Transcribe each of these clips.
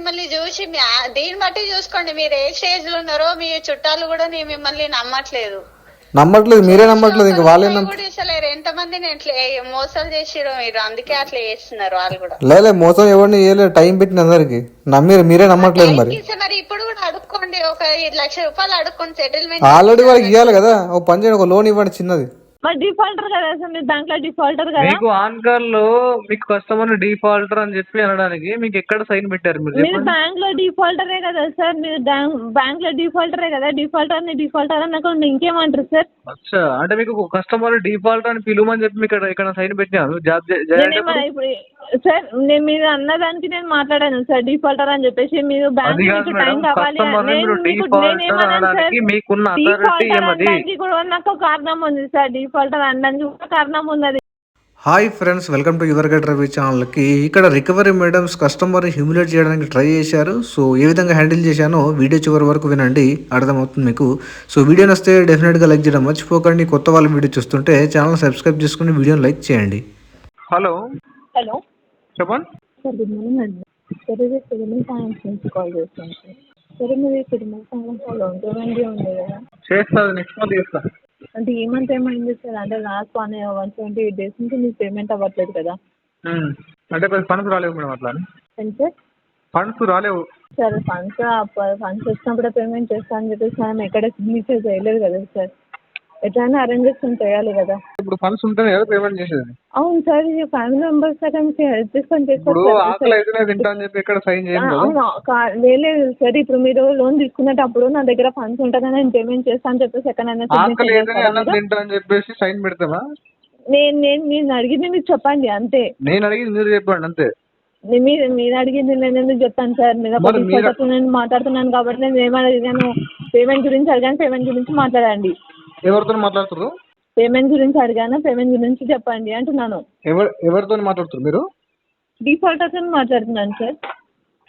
మిమ్మల్ని చూసి దీన్ని బట్టి చూసుకోండి మీరు ఏ స్టేజ్ లో ఉన్నారో. మీ చుట్టాలు కూడా మిమ్మల్ని నమ్మట్లేదు, మీరే నమ్మట్లేదు, ఇంకా వాళ్ళే కూడా ఇస్తలేరు. ఎంతమందిని మోసాలు చేసిరో మీరు, అందుకే అట్లా చేస్తున్నారు వాళ్ళు కూడా. లేలే మోసం ఎవరిని చేయలేదు, టైం పెట్టిన అందరికి నమ్మిరు, మీరే నమ్మట్లేదు. మరి మరి ఇప్పుడు కూడా అడుక్కోండి, ఒక 5 లక్షల రూపాయలు అడుక్కోండి, సెటిల్మెంట్ ఆల్రెడీ వాళ్ళకి ఇవ్వాలి కదా. ఒక పని చేయండి, ఒక లోన్ ఇవ్వండి చిన్నది. మరి డిఫాల్టర్ కదా సార్, మీరు బ్యాంక్ లో డిఫాల్టర్ కదా. మీకు ఆన్కాల్ లో మీకు కస్టమర్ డిఫాల్టర్ అని చెప్పి అనడానికి మీకు ఎక్కడ సైన్ పెట్టారు మీరు బ్యాంక్ లో డిఫాల్టరే కదా సార్, మీరు బ్యాంక్ లో డిఫాల్టరే కదా. డిఫాల్టర్ అన్నకు ఇంకేమంటారు సార్? అచ్చా, అంటే మీకు కస్టమర్ డిఫాల్టర్ అని పిలువమని చెప్పి మీకు ఇక్కడ సైన్ పెట్టాను. ఇప్పుడు సార్ నేను మీరు అన్నదానికి నేను మాట్లాడాను సార్, డిఫాల్టర్ అని చెప్పేసి. మీరు బ్యాంక్ టైం కావాలి కూడా నాకు కారణం ఉంది సార్, డిఫాల్టర్ అనడానికి కూడా కారణం ఉన్నది. Hi friends, welcome to your get Ravi ఛానల్కి. ఇక్కడ రికవరీ మేడమ్స్ కస్టమర్ని హ్యూమిలేట్ చేయడానికి ట్రై చేశారు. సో ఏ విధంగా హ్యాండిల్ చేశానో వీడియో చివరి వరకు వినండి, అర్థమవుతుంది మీకు. సో వీడియో నచ్చితే డెఫినెట్గా లైక్ చేయడం మర్చిపోకండి. కొత్త వాళ్ళ వీడియో చూస్తుంటే ఛానల్ సబ్స్క్రైబ్ చేసుకుని వీడియోని లైక్ చేయండి. హలో హలో చెప్పండి సార్, గుడ్ మార్నింగ్ అండి. సరే తిరుమల ఫైనాన్స్ నుంచి కాల్ చేస్తాను సార్. సరే మీరు తిరుమల ఫైనాన్స్ లోన్ పేమెంట్ ఉంది కదా, చేస్తాను, నెక్స్ట్ మంత్ చేస్తా. అంటే ఈ మంత్ ఏమైంది సార్? అంటే లాస్ట్ 178 days నుంచి మీకు పేమెంట్ అవ్వట్లేదు కదా. అంటే ఫండ్స్ రాలేవు మేడం. అట్లా ఏంటి సార్? ఫండ్స్ రాలేవు సార్. ఫండ్స్ వచ్చినప్పుడే పేమెంట్ చేస్తా అని చెప్పేసి మనం ఎక్కడ సిగ్నేచర్ చేయలేదు కదా సార్. ఎట్లయినా అరేంజెస్ చేయాలి కదా. ఇప్పుడు ఫండ్స్ ఉంటేనే కదా పేమెంట్ చేసేది. అవును సార్, ఇది ఫ్యామిలీ మెంబర్స్ దగ్గర హెల్ప్ చేసుకొని ఇప్పుడు ఆకలి అయితేనే తింటా అని చెప్పి ఇక్కడ సైన్ చేయండి. లేదు సార్, ఇప్పుడు మీరు లోన్ తీసుకునేటప్పుడు నా దగ్గర ఫండ్స్ ఉంటుందని నేను పేమెంట్ చేస్తా అని చెప్పేసి ఎక్కడైనా ఆకలి అయితేనే అన్నం తింటా అని చెప్పేసి సైన్ పెడతామా? నేను అడిగింది మీకు చెప్పండి అంతే. నేను అడిగింది మీరు చెప్పండి అంతే. మీరు అడిగింది నేను ఎందుకు చెప్తాను సార్? మీరు నేను మాట్లాడుతున్నాను కాబట్టి నేను ఏమని అడిగాను? పేమెంట్ గురించి అడిగాను, పేమెంట్ గురించి మాట్లాడండి. ఎవరితో మాట్లాడుతున్నారు? పేమెంట్ గురించి అడిగాను, పేమెంట్ గురించి చెప్పండి అంటున్నాను. ఎవరితో మాట్లాడుతున్నారు మీరు? డిఫాల్టర్ తో మాట్లాడుతున్నాను సార్.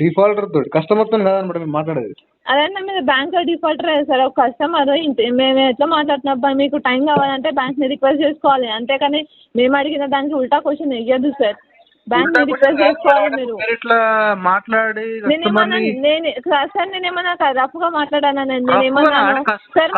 డిఫాల్టర్ తోటి, కస్టమర్ తో కాదన్నమాట మీరు మాట్లాడేది. అదన్నా మీరు బ్యాంక్ లో డిఫాల్టర్ సార్. ఒక కస్టమర్ మేము ఎట్లా మాట్లాడుతున్నప్పుడు మీకు టైం కావాలంటే బ్యాంక్ ని రిక్వెస్ట్ చేసుకోవాలి, అంతేకాని మేము అడిగిన దానికి ఉల్టా క్వశ్చన్ వేయద్దు సార్. బ్యాంక్ ని రిక్వెస్ట్ చేసుకోవాలి మీరు. ఇట్లా మాట్లాడి సార్ నేనేమన్నా రఫ్ గా మాట్లాడాను? నేనేమన్నాను సార్?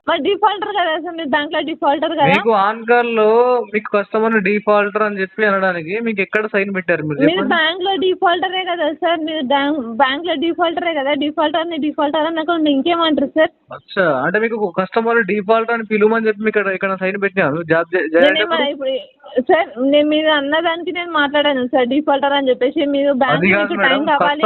మరి డిఫాల్టర్ కదా సార్, మీరు బ్యాంక్ లో డిఫాల్టర్ కదా. మీకు ఆన్కాల్ లో మీకు కస్టమర్ డిఫాల్టర్ అని చెప్పి అనడానికి మీకు ఎక్కడ సైన్ పెట్టారు? మీరు బ్యాంక్ లో డిఫాల్టరే కదా సార్, మీరు బ్యాంక్ లో డిఫాల్టరే కదా. డిఫాల్టర్ అన్నకు ఇంకేమంటారు సార్? అచ్చా, అంటే మీకు కస్టమర్ డిఫాల్టర్ అని పిలువమని చెప్పి ఇక్కడ సైన్ పెట్టాను. ఇప్పుడు సార్ మీరు అన్నదానికి నేను మాట్లాడాను సార్, డిఫాల్టర్ అని చెప్పేసి. మీరు బ్యాంక్ నుంచి టైం కావాలి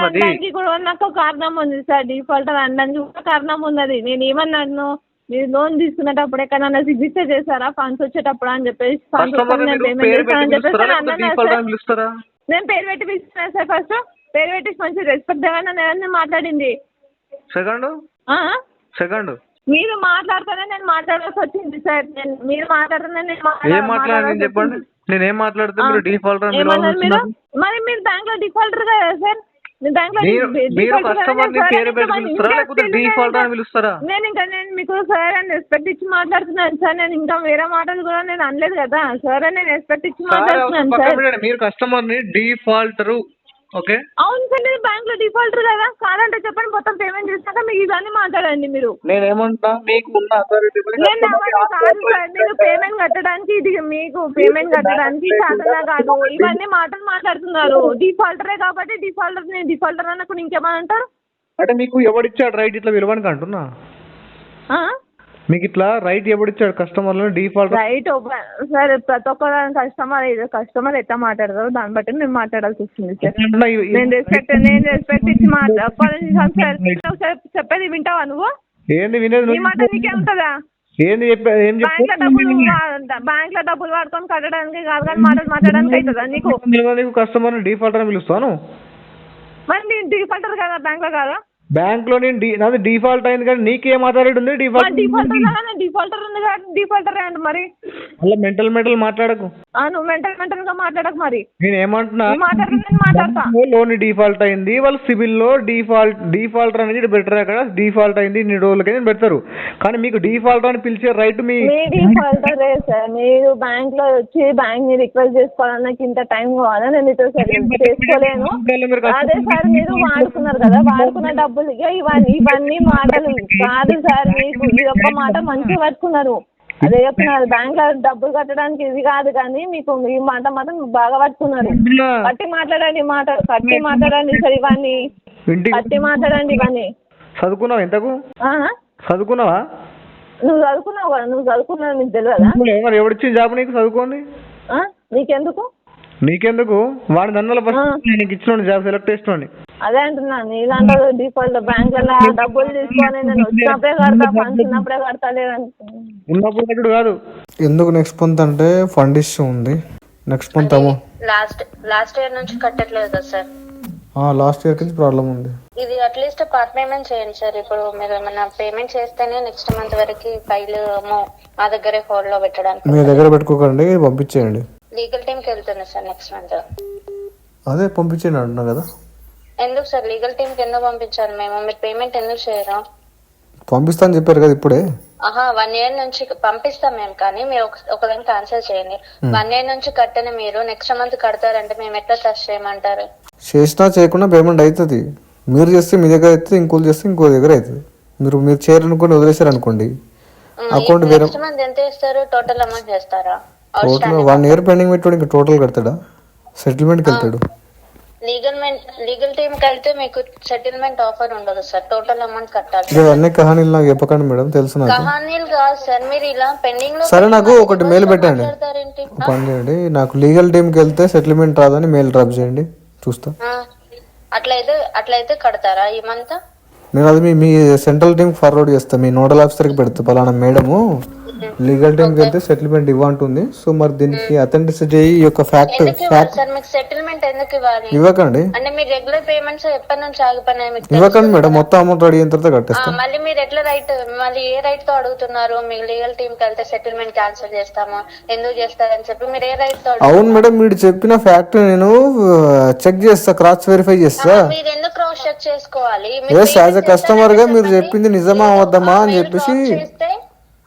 అనడానికి కూడా నాకు కారణం ఉంది సార్, డిఫాల్టర్ అనడానికి కూడా కారణం ఉన్నది. నేను ఏమన్నాను? మీరు లోన్ తీసుకునేటప్పుడు ఎక్కడన్నా సిగ్నేచర్ చేశారా ఫండ్స్ వచ్చేటప్పుడు అని చెప్పేసి? పేమెంట్ చేస్తానని చెప్పేసి నేను పేరు పెట్టి పిలుస్తున్నాను సార్. ఫస్ట్ పేరు పెట్టి మంచి రెస్పెక్ట్ ఏమైనా మాట్లాడింది. సెకండ్ మీరు మాట్లాడుతూనే నేను మాట్లాడాల్సి వచ్చింది సార్. మీరు మాట్లాడుతూనే నేను చెప్పండి. నేనేం మాట్లాడుతున్నా? మీరు డిఫాల్టర్ మరి మీరు బ్యాంక్ లో డిఫాల్టర్ కదా సార్. నేను మీకు సార్ అని రెస్పెక్ట్ ఇచ్చి మాట్లాడుతున్నాను సార్. నేను ఇంకా వేరే మాటలు కూడా నేను అనలేదు కదా సార్ అని. నేను రెస్పెక్ట్ ఇచ్చి మాట్లాడుతున్నాను సార్. మీరు కస్టమర్ ని డిఫాల్టర్. ఓకే, అవును సార్, నేను బ్యాంక్ లో డిఫాల్టర్ కదా. కాదంటే చెప్పండి, మొత్తం పేమెంట్ చేసినాక మీకు ఇవన్నీ మాట్లాడండి. మీరు నేనేమంటా, మీకు ఉన్న అథారిటీ మీరు పేమెంట్ కట్టడానికి, ఇది మీకు పేమెంట్ కట్టడానికి సాధన కాదు. ఇవన్నీ మాటలు మాట్లాడుతున్నారు. డిఫాల్టరే కాబట్టి డిఫాల్టర్ అన్నప్పుడు ఇంకేమని అంటారు? అంటే మీకు ఎవడిచ్చాడు రైట్ ఇట్లా విలువనికి అంటున్నా? మీకు ఇట్లా రైట్ ఎవడిచ్చాడు కస్టమర్ డిఫాల్ట్ రైట్? సార్ ప్రతి ఒక్క కస్టమర్ ఎట్లా మాట్లాడతారో దాన్ని బట్టి నేను మాట్లాడాల్సి వస్తుంది సార్. నేను రెస్పెక్ట్ ఇచ్చి సార్. చెప్పేది వింటావా నువ్వు? ఏంది వినేది? నీ మాట నీకే ఉంటుందా? బ్యాంక్ లో డబ్బులు వాడుకొని కట్టడానికి కాదు కానీ మాట్లాడడానికి అవుతుందా నీకు? కస్టమర్ డిఫాల్టర్ అని పిలుస్తాను. మరి నేను డిఫాల్టర్ కదా, బ్యాంక్ లో కాదా? బ్యాంక్ లో నాది డిఫాల్ట్ అయింది కానీ నీకేం అథారిటీ ఉంది? డిఫాల్టర్ ఉంది కాబట్టి డిఫాల్టర్ అండి. మరి అలా మెంటల్ మాట్లాడకు. నువ్వు మెంటల్ గా మాట్లాడకు మరి. నేను ఏమంటున్నా, నువ్వు మాట్లాడకు, నేను మాట్లాడతా. లోన్ డిఫాల్ట్ అయింది, వాళ్ళు సివిల్ లో డిఫాల్టర్ అనేది బెటర్. అక్కడ డిఫాల్ట్ అయింది ఇన్ని రోజులకైనా పెడతారు. కానీ మీకు డిఫాల్టర్ అని పిలిచే రైట్ మీ డిఫాల్టరే సార్. మీరు బ్యాంక్ లో వచ్చి బ్యాంక్ ని రిక్వెస్ట్ చేసుకోవాలన్నా ఇంత టైం కావాలా? నేను మీతో చేసుకోలేను. అదే సార్, మీరు వాడుకున్నారు కదా, వాడుకున్న డబ్బులు ఇవన్నీ మాటలు కాదు సార్. మీకు ఈ ఒక్క మాట మంచిగా పట్టుకున్నారు. అదే చెప్తున్నారు, బ్యాంక్ లో డబ్బులు కట్టడానికి ఇది కాదు, కానీ మీకు ఈ మాట మాత్రం బాగా పట్టుకున్నారు. కట్టి మాట్లాడండి సార్. ఇవన్నీ కట్టి మాట్లాడండి. ఇవన్నీ చదువుకున్నావా? ఇంతకు చదువుకున్నావా? నువ్వు చదువుకున్నావు కదా, నువ్వు చదువుకున్నావు నీకు తెలియదా? మరి ఎవరిచ్చిన జాబ్ నీకు? చదువుకోండి. నీకెందుకు? వాడి నన్నుల ఫస్ట్ నీకు ఇచ్చిన జాబ్ సెలెక్ట్ చేసిన. అదే అంటున్నాను, ఇలాంటి డిఫాల్ట్ బ్యాంకులలో డబ్బులు తీసుకొని నేను వచ్చినప్పుడే కడతా, ఫండ్స్ ఉన్నప్పుడే కడతా, ఉన్నప్పుడు కట్టుడు కాదు. ఎందుకు నెక్స్ట్ మంత్ అంటే ఫండ్ ఇష్యూ ఉంది. నెక్స్ట్ మంత్ లాస్ట్ ఇయర్ నుంచి కట్టట్లేదు కదా సార్. లాస్ట్ ఇయర్ కి ప్రాబ్లం ఉంది. ఇది అట్లీస్ట్ పార్ట్ పేమెంట్ చేయండి సార్. ఇప్పుడు మీరు ఏమైనా పేమెంట్ చేస్తేనే నెక్స్ట్ మంత్ వరకు ఫైల్ మా దగ్గరే హోల్డ్ లో పెట్టడానికి. మీ దగ్గర పెట్టుకోకండి, పంపించేయండి. లీగల్ టీమ్ కి వెళ్తుంది సార్ నెక్స్ట్ మంత్. అదే పంపించేయండి అంటున్నా కదా. ఎందుకు సార్ లీగల్ టీమ్ కి ఎందుకు పంపించాలి మేము? మీరు పేమెంట్ ఎందుకు చేయరా? పంపిస్తా అని చెప్పారు కదా ఇప్పుడే. 1 year నుంచి పంపిస్తాం మేము, కానీ మీరు ఒకదానికి ఆన్సర్ చేయండి. 1 year నుంచి కట్టని మీరు నెక్స్ట్ మంత్ కడతారంటే మేము ఎట్లా ట్రస్ట్ చేయమంటారు? చేసినా చేయకుండా పేమెంట్ అవుతుంది. మీరు చేస్తే మీ దగ్గర అవుతుంది, ఇంకోటి చేస్తే ఇంకో దగ్గర అవుతుంది. మీరు చేయాలనుకోండి, వదిలేసారు అనుకోండి, అకౌంట్ వేరే. నెక్స్ట్ మంత్ ఎంత ఇస్తారు? టోటల్ అమౌంట్ చేస్తారా? టోటల్ 1 year పెండింగ్ పెట్టుకోండి, ఇంకా టోటల్ కడతాడా? సెటిల్మెంట్కి వెళ్తాడు. లీగల్ టీమ్ కి వెళ్తే మీకు సెటిల్మెంట్ ఆఫర్ ఉండదు సార్, టోటల్ అమౌంట్ కట్టాలి. ఇవన్నీ కహానీలు నాకు చెప్పకండి మేడం, తెలుసు నాకు. కహానీలు కాదు సార్, మీరు ఇలా పెండింగ్ లో. సరే, నాకు ఒకటి మెయిల్ పెట్టండి. పని చేయండి, నాకు లీగల్ టీమ్ కి వెళ్తే సెటిల్మెంట్ రాదని మెయిల్ డ్రాప్ చేయండి, చూస్తా. అట్లయితే కడతారా ఈ మంత్? నేను అది మీ సెంట్రల్ టీమ్ ఫార్వర్డ్ చేస్తా, మీ నోడల్ ఆఫీసర్ కి పెడతా. పలానా మేడము లీగల్ టీమ్ కి వెళ్తే సెటిల్మెంట్ ఇవ్వంటుంది. సో మరి దీనికి అథెంటిసిటీ యొక్క ఫ్యాక్ట్ సెటిల్మెంట్ ఎందుకు ఇవ్వాలి? ఇవ్వకండి. అంటే మీ రెగ్యులర్ పేమెంట్స్ ఎప్పటి నుంచి ఆగిపోయినాయి? ఇవ్వకండి మేడం, మొత్తం అమౌంట్ అడిగిన తర్వాత కట్టేస్తాం. మళ్ళీ మీరు ఎట్లా మళ్ళీ ఏ రైట్ తో అడుగుతున్నారు? మీ లీగల్ టీమ్ కి వెళ్తే సెటిల్మెంట్ క్యాన్సిల్ చేస్తాము ఎందుకు చేస్తారని చెప్పి మీరు ఏ రైట్ తో? అవును మేడం, మీరు చెప్పిన ఫ్యాక్ట్ నేను చెక్ చేస్తా, క్రాస్ వెరిఫై చేస్తా. మీరు ఎందుకు క్రాస్ చెక్ చేసుకోవాలి? యాజ్ ఎ కస్టమర్ గా మీరు చెప్పింది నిజమా అవద్దమా అని చెప్పేసి.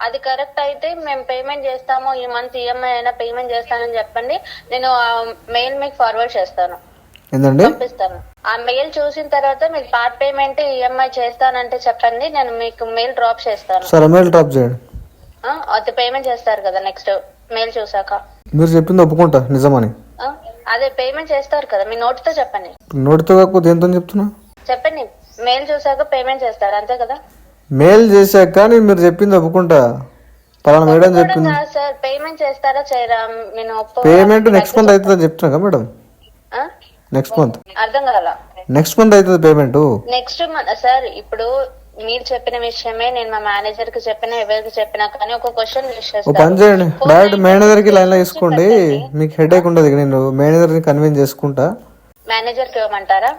అది కరెక్ట్ అయితే మేము పేమెంట్ చేస్తాము, ఈ మంత్ ఈఎంఐ అయినా పేమెంట్ చేస్తానని చెప్పండి. నేను మెయిల్ మీకు ఫార్వర్డ్ చేస్తాను, పంపిస్తాను. ఆ మెయిల్ చూసిన తర్వాత మీకు పార్ట్ పేమెంట్ ఈఎంఐ చేస్తానంటే చెప్పండి, నేను మీకు మెయిల్ డ్రాప్ చేస్తాను. సరే, మెయిల్ డ్రాప్ చేయండి. అది పేమెంట్ చేస్తారు కదా నెక్స్ట్ మెయిల్ చూసాక. మీరు చెప్పింది ఒప్పుకుంటా నిజమని. అదే పేమెంట్ చేస్తారు కదా, మీ నోటితో చెప్పండి. నోటితో కాకపోతే దేంతో చెప్తున్నా చెప్పండి. మెయిల్ చూసాక పేమెంట్ చేస్తారు, అంతే కదా? మెయిల్ చేశాక మీరు చెప్పింది ఒప్పుకుంటా. పలానా మేడం చెప్పింది. సార్ పేమెంట్ చేస్తారా చేయరా? నేను పేమెంట్ నెక్స్ట్ మంత్ అవుతుందని చెప్తున్నా కదా మేడం. నెక్స్ట్ మంత్ అర్థం కాల. నెక్స్ట్ మంత్ అవుతుంది పేమెంట్. నెక్స్ట్ మంత్ సార్, ఇప్పుడు మీరు చెప్పిన విషయమే నేను మా మేనేజర్ కి చెప్పినా ఎవరికి చెప్పినా కానీ ఒక క్వశ్చన్ పని చేయండి, డైరెక్ట్ మేనేజర్ కి లైన్ లో తీసుకోండి, మీకు హెడేక్ ఉండదు. నేను మేనేజర్ ని కన్విన్స్ చేసుకుంటా. మేనేజర్ కి ఇవ్వమంటారా?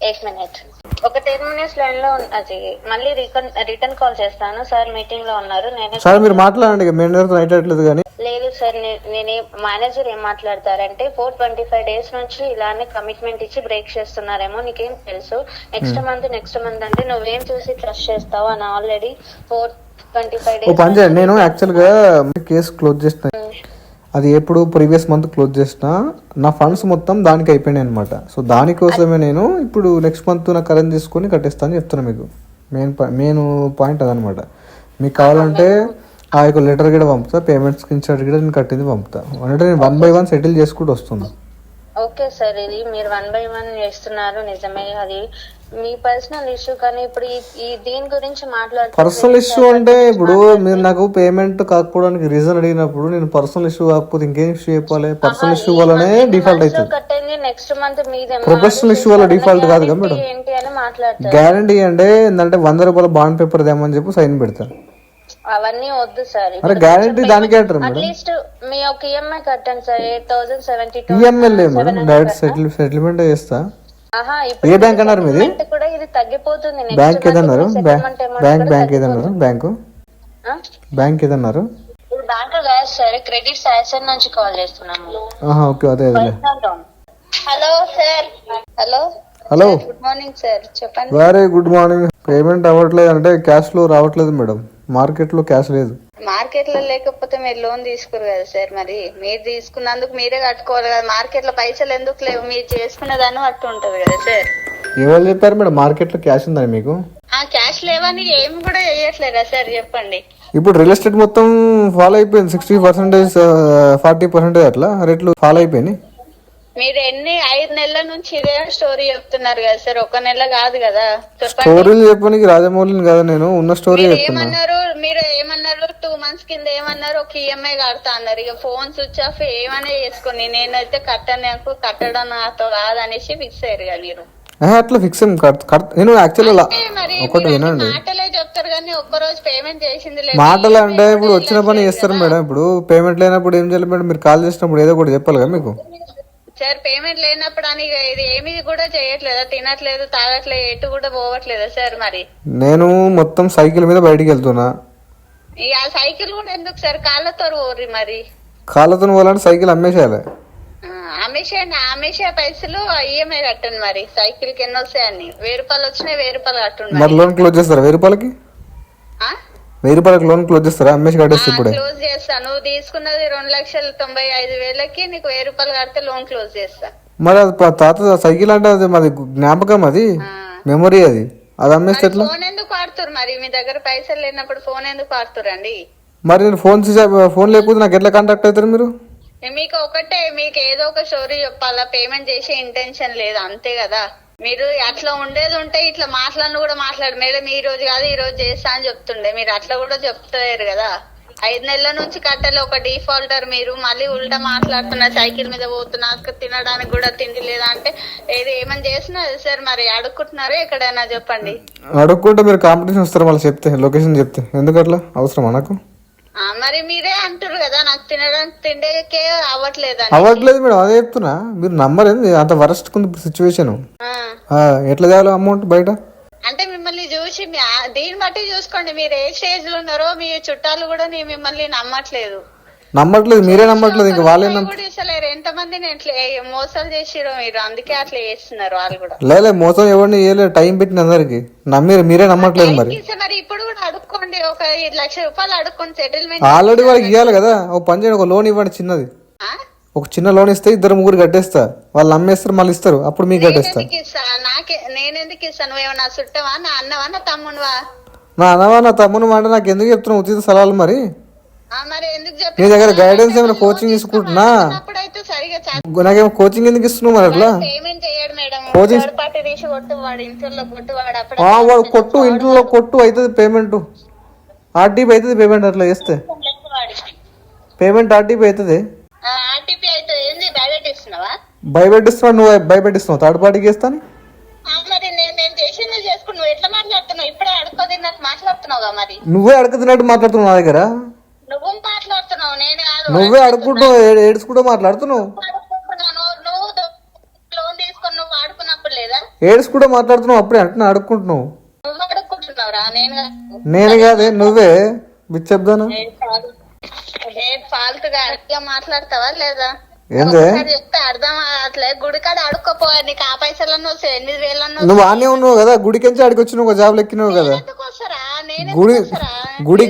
1 minute, ఒక 10 minutes లైన్ లో అది మళ్ళీ రిటర్న్ కాల్ చేస్తాను. సార్ మీటింగ్ లో ఉన్నారు. సార్ మీరు మాట్లాడండి, మేనేజర్ అయినట్లేదు కానీ. లేదు సార్, నేను మేనేజర్ ఏం మాట్లాడతారంటే 425 days నుంచి ఇలానే కమిట్మెంట్ ఇచ్చి బ్రేక్ చేస్తున్నారేమో, నీకేం తెలుసు? నెక్స్ట్ మంత్ అంటే నువ్వేం చూసి ట్రస్ట్ చేస్తావు అని ఆల్రెడీ 425 days. పని చేయండి, నేను యాక్చువల్ గా కేసు క్లోజ్ చేసిన. అది ఎప్పుడు ప్రీవియస్ మంత్ క్లోజ్ చేసిన, నా ఫండ్స్ మొత్తం దానికి అయిపోయినాయి అనమాట. సో దానికోసమే నేను ఇప్పుడు నెక్స్ట్ మంత్ నా కరెంట్ తీసుకొని కట్టేస్తాను చెప్తున్నా మీకు. మెయిన్ పాయింట్ అదనమాట. మీకు కావాలంటే ఆ యొక్క లెటర్ కూడా పంపుతా, పేమెంట్ స్క్రీన్ షాట్ కూడా నేను కట్టింది పంపుతా. అంటే నేను 1 by 1 సెటిల్ చేసుకుంటూ వస్తున్నా. ఓకే సార్, ఇది మీరు 1 by 1 చేస్తున్నారు నిజమే, అది మీ పర్సనల్ ఇష్యూ. కానీ ఇప్పుడు ఈ దీని గురించి మాట్లాడుతున్నారు. పర్సనల్ ఇష్యూ అంటే ఇప్పుడు మీరు నాకు పేమెంట్ కాకపోవడానికి రీజన్ అడిగినప్పుడు నేను పర్సనల్ ఇష్యూ కాకపోతే ఇంకేం ఇష్యూ చెప్పాలి? పర్సనల్ ఇష్యూ వల్లనే డిఫాల్ట్ అవుతుంది. నెక్స్ట్ మంత్ మీదే ప్రొఫెషనల్ ఇష్యూ వల్ల డిఫాల్ట్ కాదు కదా మేడం. ఏంటి అని మాట్లాడతారు. గ్యారంటీ అంటే ఏంటంటే 100 రూపాయల బాండ్ పేపర్ దేమని చెప్పి సైన్ పెడతారు. అవన్నీ వద్దు సార్, గ్యారంటీ దానికే అంటారు మేడం. అట్లీస్ట్ మీ ఒక ఈఎంఐ కట్టండి సార్, 8072. ఈఎంఐ లేదు మేడం, డైరెక్ట్ సెటిల్మెంట్ చేస్తా. ఏ బ్యాంక్ అన్నారు మీది? కూడా ఇది తగ్గిపోతుంది. బ్యాంక్ ఏదన్నారు? బ్యాంక్ ఏదన్నారు? బ్యాంక్ ఏదన్నారు? బ్యాంక్ కాదు సార్, క్రెడిట్ సార్ నుంచి కాల్ చేస్తున్నాము. ఓకే అదే అదే. Hello sir. Hello hello, good morning sir, చెప్పండి. Very good morning. పేమెంట్ అవ్వట్లేదు అంటే క్యాష్ లో రావట్లేదు మేడం, మార్కెట్ లో క్యాష్ లేదు. మార్కెట్ లో లేకపోతే మీరు లోన్ తీసుకోరు కదా సార్, మరి మీరు తీసుకున్నందుకు మీరే కట్టుకోవాలి కదా. మార్కెట్ లో పైసలు ఎందుకు లేవు, మీరు చేసుకున్న దాన్ని బట్టి ఉంటది కదా సార్. ఎవరు చెప్పారు మేడం మార్కెట్ లో క్యాష్ ఉందని మీకు? క్యాష్ లేవని ఏం కూడా చేయట్లేదా సార్, చెప్పండి. ఇప్పుడు రియల్ ఎస్టేట్ మొత్తం ఫాలో అయిపోయింది, 60%, 40% అట్లా రేట్లు ఫాలో అయిపోయినాయి. మీరు 5 నెలల నుంచి ఇదే స్టోరీ చెప్తున్నారు కదా సార్, ఒక నెల కాదు కదా. స్టోరీలు చెప్పడానికి రాజమౌళిని కదా నేను, ఉన్న స్టోరీ చెప్తున్నా. మీరు ఏమన్నారు 2 months కింద ఏమన్నారు, ఒక ఈఎంఐ కడతా అన్నారు. ఇక ఫోన్ స్విచ్ ఆఫ్ ఏమైనా చేసుకుని నేనైతే కట్టడం నాతో రాదనేసి ఫిక్స్ అయ్యారు కదా మీరు. అట్లా ఫిక్స్ నేను యాక్చువల్గా ఒకటి వినండి, మాటలే చెప్తారు కానీ ఒక్కరోజు పేమెంట్ చేసింది లేదు. మాటలు అంటే ఇప్పుడు వచ్చిన పని చేస్తారు మేడం. ఇప్పుడు పేమెంట్ లేనప్పుడు ఏం చేయాలి మేడం? మీరు కాల్ చేసినప్పుడు ఏదో ఒకటి చెప్పాలి కదా మీకు. సార్ పేమెంట్ లేనప్పుడు అని ఇది ఏమి కూడా చేయట్లేదా, తినట్లేదు, తాగట్లేదు, ఎటు కూడా పోవట్లేదా సార్? మరి నేను మొత్తం సైకిల్ మీద బయటికి వెళ్తున్నా. ఇక ఆ సైకిల్ కూడా ఎందుకు సార్, కాళ్ళతో పోర్రి. మరి కాళ్ళతో పోవాలంటే సైకిల్ అమ్మేసేయాలి. అమ్మేసే పైసలు ఈఎంఐ కట్టండి. మరి సైకిల్ కి ఎన్ని వస్తాయని, 1000 రూపాయలు వచ్చినాయి, 1000 రూపాయలు కట్టండి. మరి లోన్ క్లోజ్ చేస్తారా? 1000 రూపాయలకి 1000 రూపాయలకి లోన్ క్లోజ్ చేస్తారా? అమ్మేసి కట్టేస్తే ఇప్పుడు క్లోజ్ చేస్తా. నువ్వు తీసుకున్నది 2,95,000కి నీకు 1000 రూపాయలు కడితే లోన్ క్లోజ్ చేస్తా. మరి అది తాత సైకిల్ అంటే అది మాది జ్ఞాపకం, అది మెమొరీ, అది అమ్మేస్తే ఎట్లా? ఫోన్ ఎందుకు వాడుతురు? మరి మీ దగ్గర పైసలు లేనప్పుడు ఫోన్ ఎందుకు వాడుతురండి? మరి నేను ఫోన్ లేకపోతే నాకు ఎట్లా కాంటాక్ట్ అవుతారు మీరు? మీకు ఒకటే, మీకు ఏదో ఒక స్టోరీ చెప్పాలా, పేమెంట్ చేసే ఇంటెన్షన్ లేదు అంతే కదా. మీరు అట్లా ఉండేది ఉంటే ఇట్లా కూడా మాట్లాడు మేడం, ఈ రోజు కాదు ఈ రోజు చేస్తా అని చెప్తుండే. మీరు అట్లా కూడా చెప్తారు కదా. 5 నెలల నుంచి కట్టలే, ఒక డిఫాల్టర్. మీరు మళ్ళీ ఉల్టా మాట్లాడుతున్నా, సైకిల్ మీద పోతున్నా, తినడానికి కూడా తిండి లేదా అంటే ఏమని చేసినా సార్. మరి అడుక్కుంటున్నారా ఎక్కడైనా చెప్పండి. అడుక్కుంటే మీరు కాంపిటీషన్ వస్తారు మళ్ళీ చెప్తే, లొకేషన్ చెప్తే. ఎందుకు అట్లా అవసరమా నాకు? మరి మీరే అంటారు కదా నాకు తినడానికి తిండికే అవ్వట్లేదు మేడం, అదే చెప్తున్నా. మీరు నమ్మరేంది, అంత వరస్ట్ కుంది సిచ్యువేషన్. ఎట్లా చేయాలి అమౌంట్ బయట? అంటే మిమ్మల్ని చూసి దీన్ని బట్టి చూసుకోండి, మీరు ఏ స్టేజ్ లో ఉన్నారో. మీ చుట్టాలు కూడా మిమ్మల్ని నమ్మట్లేదు. మీరే నమ్మట్లేదు, ఇంకా వాళ్ళే నమ్మట్లేదు. ఎంతమందిని మోసాలు చేసిరో మీరు, అందుకే అట్లా చేస్తున్నారు వాళ్ళు కూడా. లేదు మోసం ఎవరిని చేయలేదు, టైం పెట్టిన అందరికి మీరే నమ్మట్లేదు. మరి ఇప్పుడు కూడా అడుక్కోండి, ఒక 1 లక్ష రూపాయలు అడుక్కోండి, సెటిల్మెంట్ ఆల్రెడీ వాళ్ళకి ఇవ్వాలి కదా. ఒక పని చేయండి, ఒక లోన్ ఇవ్వండి చిన్నది. ఒక చిన్న లోన్ ఇస్తే 2-3 కట్టేస్తా, వాళ్ళు నమ్మేస్తారు, మళ్ళీ ఇస్తారు, అప్పుడు మీకు కట్టేస్తా. నేనెందుకు ఇస్తాను? నువ్వేమన్నా చుట్టవా, నా అన్నవా, నా తమ్ముడువా? నా అన్నవా నా తమ్ముడు అంటే నాకు ఎందుకు చెప్తున్నావు ఉచిత సలహాలు? మరి నీ దగ్గర గైడెన్స్ ఏమైనా కోచింగ్ తీసుకుంటున్నా? నాకేమో కోచింగ్ ఎందుకు ఇస్తున్నావు మరి అట్లా? కోచింగ్ వాడు కొట్టు, ఇంట్లో కొట్టు అవుతుంది పేమెంట్, ఆర్టీపీ అవుతుంది పేమెంట్. అట్లా చేస్తే పేమెంట్ ఆర్టీపీ అవుతుంది. భయపెట్టిస్తున్నావు, నువ్వు భయపెట్టిస్తున్నావు, థర్డ్ పార్టీకి చేస్తాను. నువ్వే అడుగుతున్నట్టు మాట్లాడుతున్నావు నా దగ్గర. నువ్వే అడుక్కుంటున్నావు, ఏడ్చుకుంటూ మాట్లాడుతున్నావు. ఏడ్చుకుంటూ మాట్లాడుతున్నావు, అప్పుడే అంటే అడుక్కుంటున్నావు. నేను కాదే, నువ్వే చెప్తాను. మాట్లాడతావా లేదా? ఏందే అర్థం అట్లే గుడికాడ అడుక్కోపోయా, నీకు ఆ పైసలన్నా 8,000 నువ్వు ఆనే ఉన్నావు కదా, గుడికెంచే ఆడికి వచ్చినావు, జాబ్ ఎక్కినావు కదా.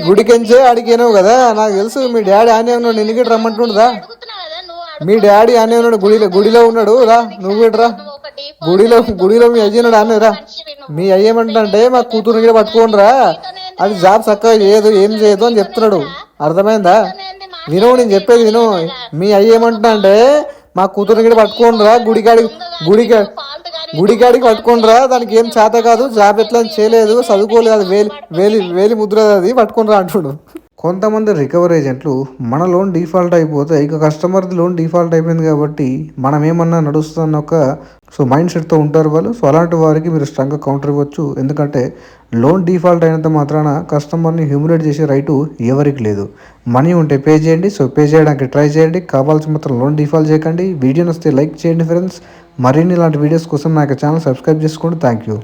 గుడికెంచే ఆడికినావు కదా, నాకు తెలుసు. మీ డాడీ ఆనే ఉన్నాడు, నిన్ను గిట్ట రమ్మంటుండదా? మీ డాడీ ఆనే ఉన్నాడు, గుడిలో ఉన్నాడు, రా నువ్వు గిట్రా. గుడిలో మీ అయ్యన్నాడు ఆనే రా. మీ అయ్యేమంటే మా కూతురు గిట్ట పట్టుకోండి రా, అది జాబ్ చక్కగా చేయదు, ఏం చేయదు అని చెప్తున్నాడు. అర్థమైందా? విను, నేను చెప్పేది విను. మీ అయ్యేమంటున్నా అంటే మా కూతురు గిట్ట పట్టుకోండి రా, గుడికాడికి పట్టుకోండి రా, దానికి ఏం చేత కాదు, జాబ్ ఎట్లా చేయలేదు, చదువుకోలేదు, అది వేలి ముద్ర, అది పట్టుకోండి రా అంటుడు. కొంతమంది రికవరీ ఏజెంట్లు మన లోన్ డిఫాల్ట్ అయిపోతే ఇక కస్టమర్ది లోన్ డిఫాల్ట్ అయిపోయింది కాబట్టి మనం ఏమన్నా నడుస్తున్న ఒక మైండ్ సెట్తో ఉంటారు వాళ్ళు. సో అలాంటి వారికి మీరు స్ట్రాంగ్గా కౌంటర్ ఇవ్వచ్చు. ఎందుకంటే లోన్ డిఫాల్ట్ అయినంత మాత్రాన కస్టమర్ని హ్యూమిలేట్ చేసే రైటు ఎవరికి లేదు. మనీ ఉంటే పే చేయండి. సో పే చేయడానికి ట్రై చేయండి, కావాల్సిన మాత్రం లోన్ డిఫాల్ట్ చేయకండి. వీడియోని వస్తే లైక్ చేయండి ఫ్రెండ్స్. మరిన్ని ఇలాంటి వీడియోస్ కోసం నా ఛానల్ సబ్స్క్రైబ్ చేసుకోండి. Thank you.